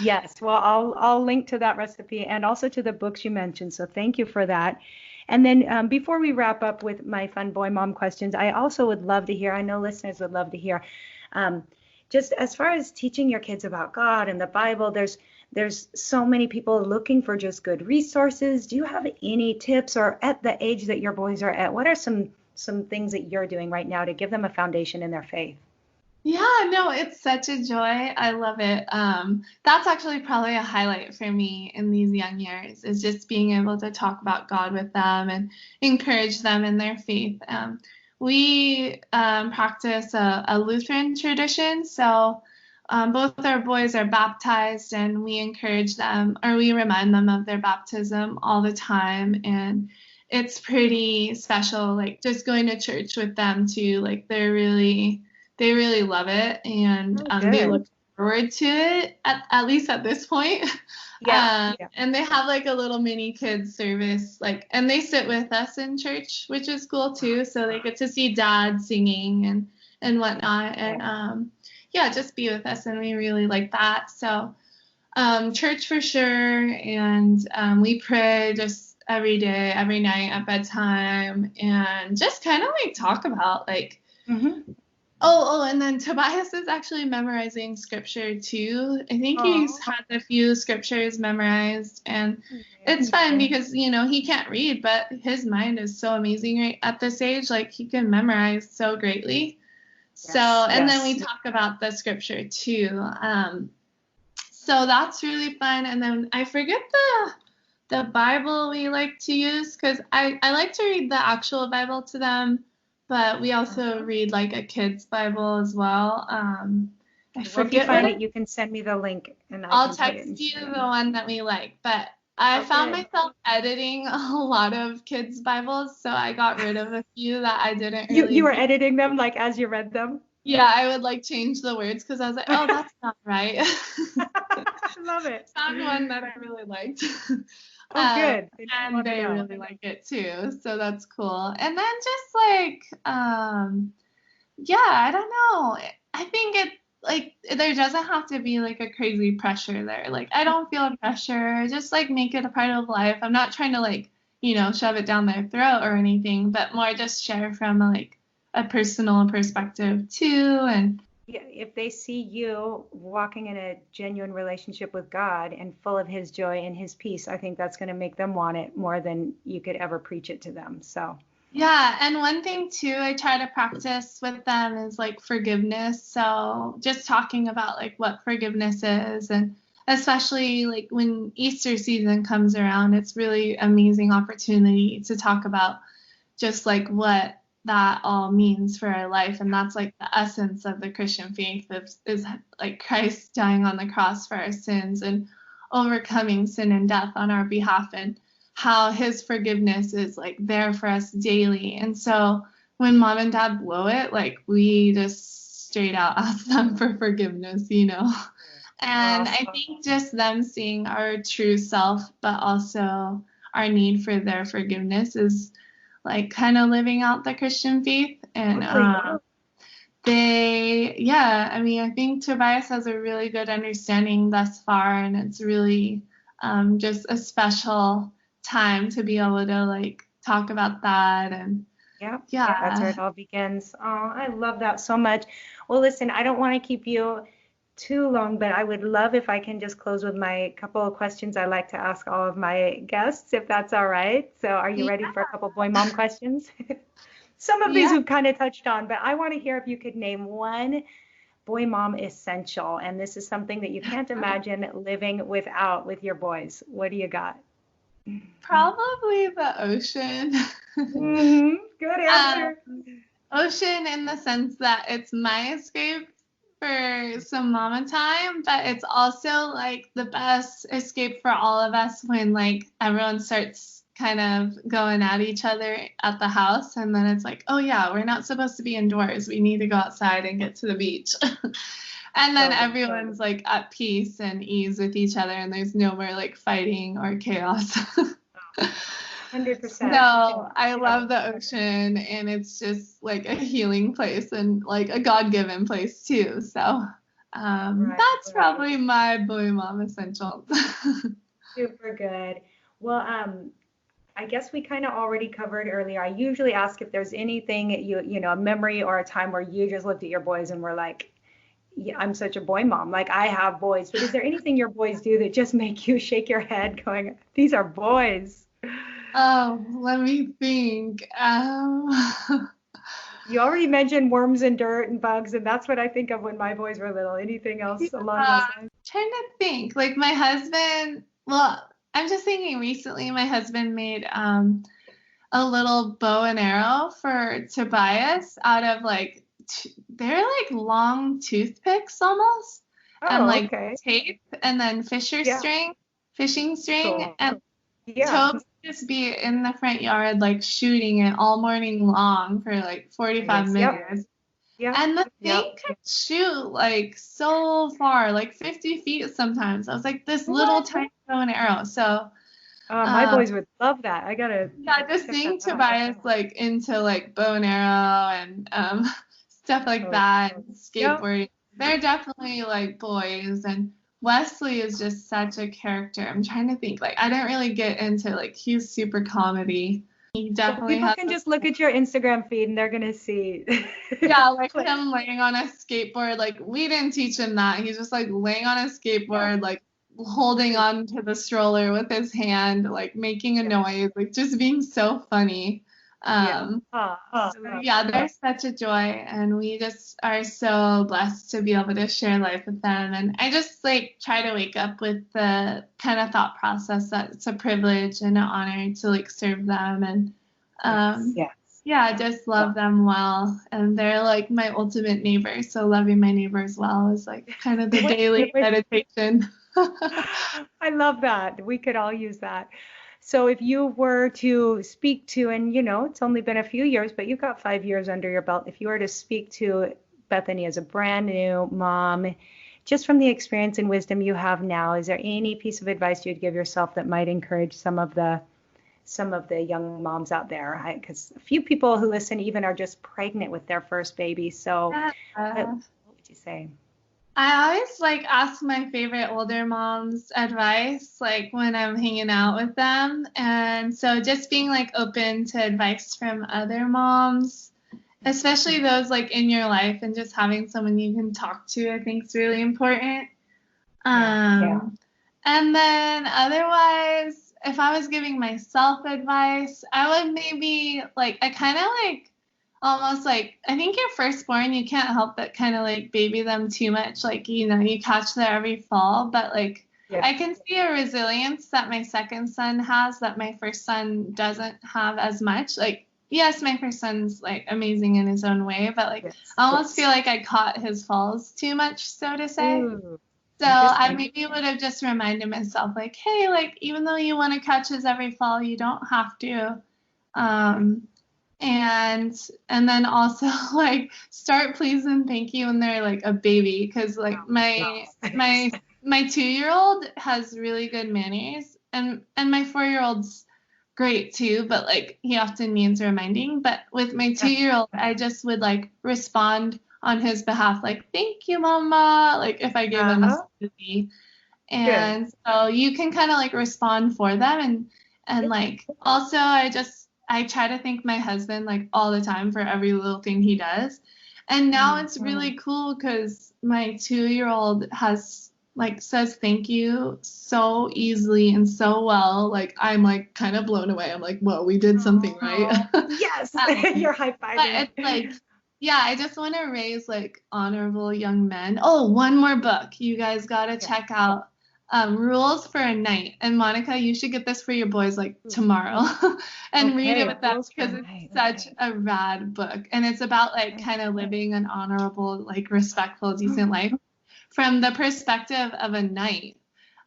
Speaker 3: Yes, well, I'll link to that recipe and also to the books you mentioned. So thank you for that. And then before we wrap up with my fun boy mom questions, I also would love to hear, I know listeners would love to hear, um, just as far as teaching your kids about God and the Bible, there's so many people looking for just good resources. Do you have any tips, or at the age that your boys are at, what are some things that you're doing right now to give them a foundation in their faith?
Speaker 2: Yeah, no, it's such a joy. I love it. That's actually probably a highlight for me in these young years is just being able to talk about God with them and encourage them in their faith. We practice a Lutheran tradition, so both our boys are baptized, and we encourage them or we remind them of their baptism all the time, and it's pretty special. Like just going to church with them too. Like they really love it, and
Speaker 3: Oh,
Speaker 2: they
Speaker 3: good.
Speaker 2: look forward to it at least at this point.
Speaker 3: Yeah, yeah.
Speaker 2: And they have like a little mini kids service, like, and they sit with us in church, which is cool too. So they get to see dad singing and whatnot, and yeah, just be with us, and we really like that. So church for sure, and we pray just every day, every night at bedtime, and just kind of like talk about like
Speaker 3: Hmm.
Speaker 2: And then Tobias is actually memorizing scripture too. I think he's
Speaker 3: Oh,
Speaker 2: had a few scriptures memorized, and it's fun because, he can't read, but his mind is so amazing right at this age. Like, he can memorize so greatly. So,
Speaker 3: yes,
Speaker 2: and then we
Speaker 3: yes.
Speaker 2: talk about the scripture too. So that's really fun. And then I forget the Bible we like to use because I like to read the actual Bible to them, but we also read like a kid's Bible as well. I
Speaker 3: Well, if you
Speaker 2: forget what
Speaker 3: find it, you can send me the link and I
Speaker 2: I'll
Speaker 3: can put it
Speaker 2: text
Speaker 3: in
Speaker 2: you
Speaker 3: chat.
Speaker 2: the one that we like, but I
Speaker 3: Oh,
Speaker 2: found
Speaker 3: good.
Speaker 2: myself editing a lot of kids' Bibles, so I got rid of a few that I didn't
Speaker 3: You
Speaker 2: really
Speaker 3: were
Speaker 2: need.
Speaker 3: editing them like as you read them?
Speaker 2: Yeah, I would like change the words because I was like, oh, that's not right.
Speaker 3: I love it.
Speaker 2: Found one that I really liked.
Speaker 3: Oh, good. They just
Speaker 2: And
Speaker 3: want to
Speaker 2: they
Speaker 3: know.
Speaker 2: really like it too, so that's cool. And then just like, yeah, I don't know. I think it like there doesn't have to be like a crazy pressure there. Like I don't feel pressure. Just like make it a part of life. I'm not trying to like, shove it down their throat or anything, but more just share from like a personal perspective too. And
Speaker 3: Yeah, if they see you walking in a genuine relationship with God and full of His joy and His peace, I think that's going to make them want it more than you could ever preach it to them. So,
Speaker 2: yeah, and one thing too I try to practice with them is like forgiveness. So just talking about like what forgiveness is, and especially like when Easter season comes around, it's really amazing opportunity to talk about just like what that all means for our life. And that's like the essence of the Christian faith is like Christ dying on the cross for our sins and overcoming sin and death on our behalf, and how his forgiveness is like there for us daily. And so when mom and dad blow it, like we just straight out ask them for forgiveness. And I
Speaker 3: awesome.
Speaker 2: think just them seeing our true self, but also our need for their forgiveness is like kind of living out the Christian faith. And
Speaker 3: Totally.
Speaker 2: I mean, I think Tobias has a really good understanding thus far, and it's really just a special time to be able to like talk about that. And
Speaker 3: Yeah, that's where
Speaker 2: yeah,
Speaker 3: it all begins. Oh, I love that so much. Well, listen, I don't want to keep you too long, but I would love if I can just close with my couple of questions I like to ask all of my guests, if that's all right. So, are you ready for a couple boy mom questions? Some of these
Speaker 2: yeah.
Speaker 3: we've kind of touched on, but I want to hear if you could name one boy mom essential. And this is something that you can't imagine living without with your boys. What do you got?
Speaker 2: Probably the ocean.
Speaker 3: Good
Speaker 2: um,
Speaker 3: answer.
Speaker 2: Ocean in the sense that it's my escape for some mama time, but it's also like the best escape for all of us when like everyone starts kind of going at each other at the house, and then it's like, oh yeah, we're not supposed to be indoors. We need to go outside and get to the beach. And then
Speaker 3: Totally.
Speaker 2: everyone's like at peace and ease with each other, and there's no more like fighting or chaos.
Speaker 3: 100%.
Speaker 2: No, I love the ocean, and it's just like a healing place and like a God-given place too. So
Speaker 3: Right,
Speaker 2: that's
Speaker 3: right.
Speaker 2: probably my boy mom essentials.
Speaker 3: Super good. Well, I guess we kind of already covered earlier. I usually ask if there's anything a memory or a time where you just looked at your boys and were like, yeah, I'm such a boy mom. Like I have boys, but is there anything your boys do that just make you shake your head going, these are boys?
Speaker 2: Oh, let me think.
Speaker 3: You already mentioned worms and dirt and bugs, and that's what I think of when my boys were little. Anything else along those lines?
Speaker 2: Trying to think. Like my husband, well, I'm just thinking recently my husband made a little bow and arrow for Tobias out of like they're like long toothpicks almost, and
Speaker 3: Oh,
Speaker 2: like
Speaker 3: okay.
Speaker 2: tape, and then
Speaker 3: Yeah,
Speaker 2: fishing string,
Speaker 3: cool.
Speaker 2: and
Speaker 3: Yeah,
Speaker 2: Toby would just be in the front yard like shooting it all morning long for like 45
Speaker 3: nice. Yep,
Speaker 2: minutes.
Speaker 3: yep,
Speaker 2: And the
Speaker 3: yep.
Speaker 2: thing could shoot like so far, like 50 feet sometimes. I was like this little
Speaker 3: What?
Speaker 2: tiny bow and arrow. So
Speaker 3: My
Speaker 2: um,
Speaker 3: boys would love that. I gotta
Speaker 2: yeah, just
Speaker 3: check that
Speaker 2: seeing
Speaker 3: out.
Speaker 2: Tobias like into like bow and arrow and stuff like
Speaker 3: Oh,
Speaker 2: that, and
Speaker 3: yep.
Speaker 2: skateboarding. They're definitely like boys, and Wesley is just such a character. I'm trying to think. Like I didn't really get into like he's super comedy. He
Speaker 3: So
Speaker 2: definitely
Speaker 3: people
Speaker 2: has
Speaker 3: can
Speaker 2: a
Speaker 3: just look at your Instagram feed and they're gonna see.
Speaker 2: yeah, like
Speaker 3: clips.
Speaker 2: him laying on a skateboard. Like we didn't teach him that. He's just like laying on a skateboard, like holding on to the stroller with his hand, like making a
Speaker 3: Yeah.
Speaker 2: noise, like just being so funny.
Speaker 3: Yeah.
Speaker 2: Um,
Speaker 3: Oh, I
Speaker 2: so
Speaker 3: love
Speaker 2: yeah, they're such a joy, and we just are so blessed to be able to share life with them. And I just like try to wake up with the kind of thought process that it's a privilege and an honor to like serve them and
Speaker 3: Yes.
Speaker 2: yeah, I just love them well, and they're like my ultimate neighbor. So loving my neighbors well is like kind of the daily meditation.
Speaker 3: I love that. We could all use that. So if you were to speak to, and it's only been a few years, but you've got 5 years under your belt. If you were to speak to Bethany as a brand new mom, just from the experience and wisdom you have now, is there any piece of advice you'd give yourself that might encourage some of the young moms out there? Because a few people who listen even are just pregnant with their first baby. So what would you say?
Speaker 2: I always like ask my favorite older moms advice, like when I'm hanging out with them. And so just being like open to advice from other moms, especially those like in your life, and just having someone you can talk to, I think is really important. And then otherwise, if I was giving myself advice, I would maybe like, I kind of like almost like, I think your firstborn, you can't help but kind of like baby them too much. Like, you catch their every fall, but like, I can see a resilience that my second son has that my first son doesn't have as much. Like, yes, my first son's like amazing in his own way, but like, I almost feel like I caught his falls too much, so to say.
Speaker 3: Ooh,
Speaker 2: So I maybe would have just reminded myself, like, hey, like, even though you want to catch his every fall, you don't have to. And then also like start please and thank you when they're like a baby, because like my 2-year-old has really good manners, and my 4-year-old's great too, but like he often needs reminding. But with my 2-year-old, I just would like respond on his behalf, like, thank you, mama, like if I gave him a smoothie. And so you can kind of like respond for them. And like also I try to thank my husband like all the time for every little thing he does. And now it's really cool because my 2-year-old has like says thank you so easily and so well. Like I'm like kind of blown away. I'm like, whoa, we did something right.
Speaker 3: Yes, you're high-fiving.
Speaker 2: But it's like, yeah, I just want to raise like honorable young men. Oh, one more book. You guys got to check out Rules for a Night. And Monica, you should get this for your boys like tomorrow and read it with them, because it's such a rad book. And it's about like kind of living an honorable, like respectful, decent life from the perspective of a knight.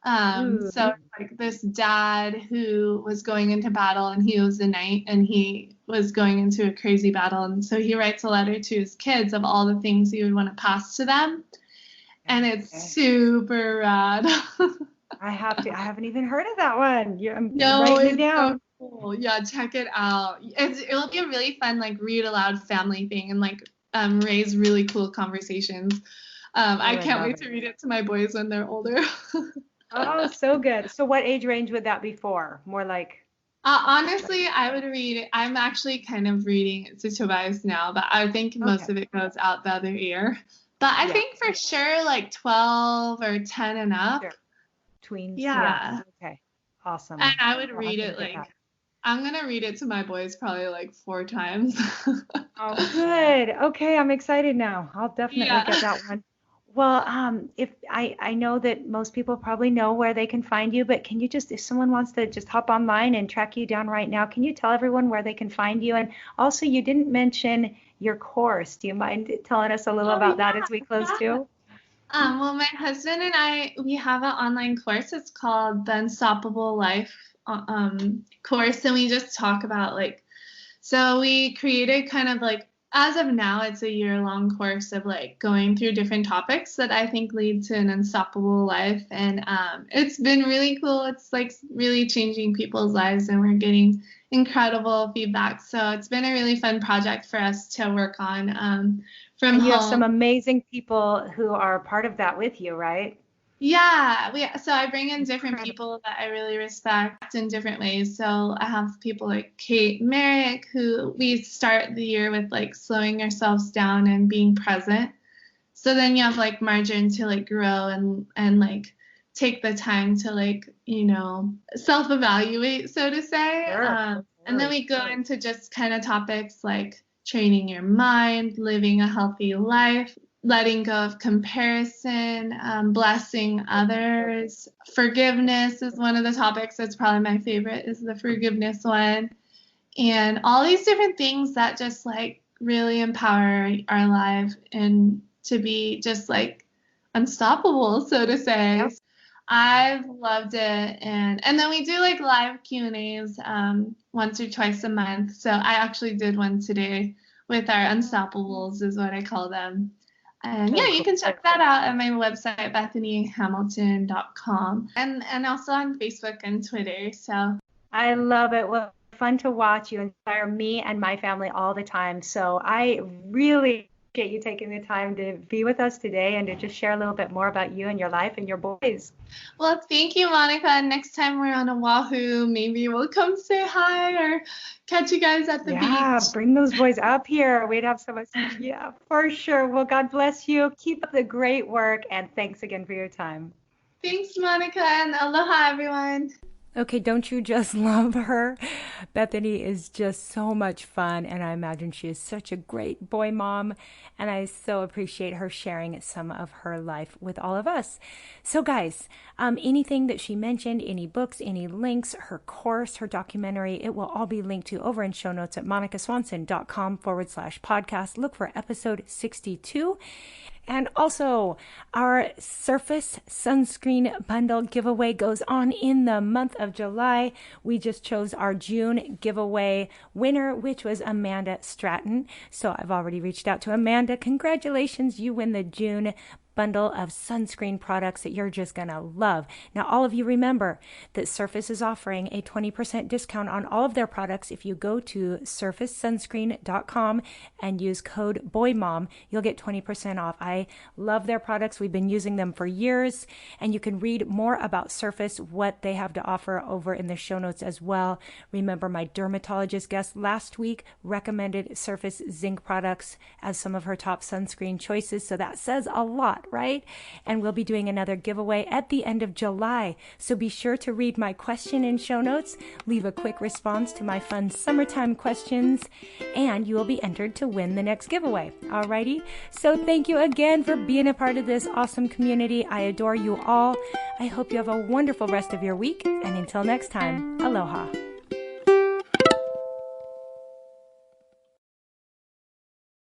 Speaker 2: So like this dad who was going into battle, and he was a knight, and he was going into a crazy battle. And so he writes a letter to his kids of all the things he would want to pass to them. And it's super rad.
Speaker 3: I haven't even heard of that one. I'm
Speaker 2: No,
Speaker 3: writing
Speaker 2: it's
Speaker 3: it down.
Speaker 2: so cool. Yeah, check it out. It'll be a really fun like read aloud family thing, and like raise really cool conversations. I can't wait to read it to my boys when they're older.
Speaker 3: Oh, so good. So what age range would that be for? More like
Speaker 2: honestly, I would read it. I'm actually kind of reading it to Tobias now, but I think most of it goes out the other ear. But I think for sure like 12 or 10 and up.
Speaker 3: Sure. Tweens.
Speaker 2: Yeah.
Speaker 3: Okay. Awesome.
Speaker 2: And I would read it like, I'm going to read it to my boys probably like 4 times.
Speaker 3: Oh, good. Okay, I'm excited now. I'll definitely get that one. Well, if I know that most people probably know where they can find you, but can you just, if someone wants to just hop online and track you down right now, can you tell everyone where they can find you? And also, you didn't mention your course. Do you mind telling us a little about that as we close too?
Speaker 2: Well, my husband and I, we have an online course. It's called the Unstoppable Life course, and we just talk about like, so we created kind of like, as of now, it's a year-long course of like going through different topics that I think lead to an unstoppable life. And it's been really cool. It's like really changing people's lives, and we're getting incredible feedback. So it's been a really fun project for us to work on from home.
Speaker 3: You have some amazing people who are part of that with you, right?
Speaker 2: So I bring in different people that I really respect in different ways. So I have people like Kate Merrick, who we start the year with like slowing ourselves down and being present. So then you have like margin to like grow and like take the time to like, self-evaluate, so to say. And then we go into just kind of topics like training your mind, living a healthy life, letting go of comparison, blessing others. Forgiveness is one of the topics that's probably my favorite, is the forgiveness one. And all these different things that just like really empower our life and to be just like unstoppable, so to say. Yep. I've loved it. And then we do like live Q&As once or twice a month. So I actually did one today with our Unstoppables is what I call them. And yeah, you can check that out at my website, bethanyhamilton.com, and also on Facebook and Twitter. So
Speaker 3: I love it. Well, fun to watch. You inspire me and my family all the time. So I really appreciate you taking the time to be with us today and to just share a little bit more about you and your life and your boys.
Speaker 2: Well, thank you, Monica. And next time we're on Oahu, maybe we'll come say hi or catch you guys at the beach.
Speaker 3: Yeah, bring those boys up here. We'd have so much. Yeah, for sure. Well, God bless you. Keep up the great work. And thanks again for your time.
Speaker 2: Thanks, Monica. And aloha, everyone.
Speaker 3: Okay, don't you just love her? Bethany is just so much fun, and I imagine she is such a great boy mom, and I so appreciate her sharing some of her life with all of us. So guys, anything that she mentioned, any books, any links, her course, her documentary, it will all be linked to over in show notes at monicaswanson.com/podcast. Look for episode 62. And also, our Surface Sunscreen Bundle giveaway goes on in the month of July. We just chose our June giveaway winner, which was Amanda Stratton. So I've already reached out to Amanda. Congratulations, you win the June bundle of sunscreen products that you're just going to love. Now, all of you remember that Surface is offering a 20% discount on all of their products. If you go to surfacesunscreen.com and use code BOYMOM, you'll get 20% off. I love their products. We've been using them for years, and you can read more about Surface, what they have to offer over in the show notes as well. Remember, my dermatologist guest last week recommended Surface Zinc products as some of her top sunscreen choices, so that says a lot, right? And we'll be doing another giveaway at the end of July. So be sure to read my question in show notes, leave a quick response to my fun summertime questions, and you will be entered to win the next giveaway. Alrighty? So thank you again for being a part of this awesome community. I adore you all. I hope you have a wonderful rest of your week. And until next time, aloha.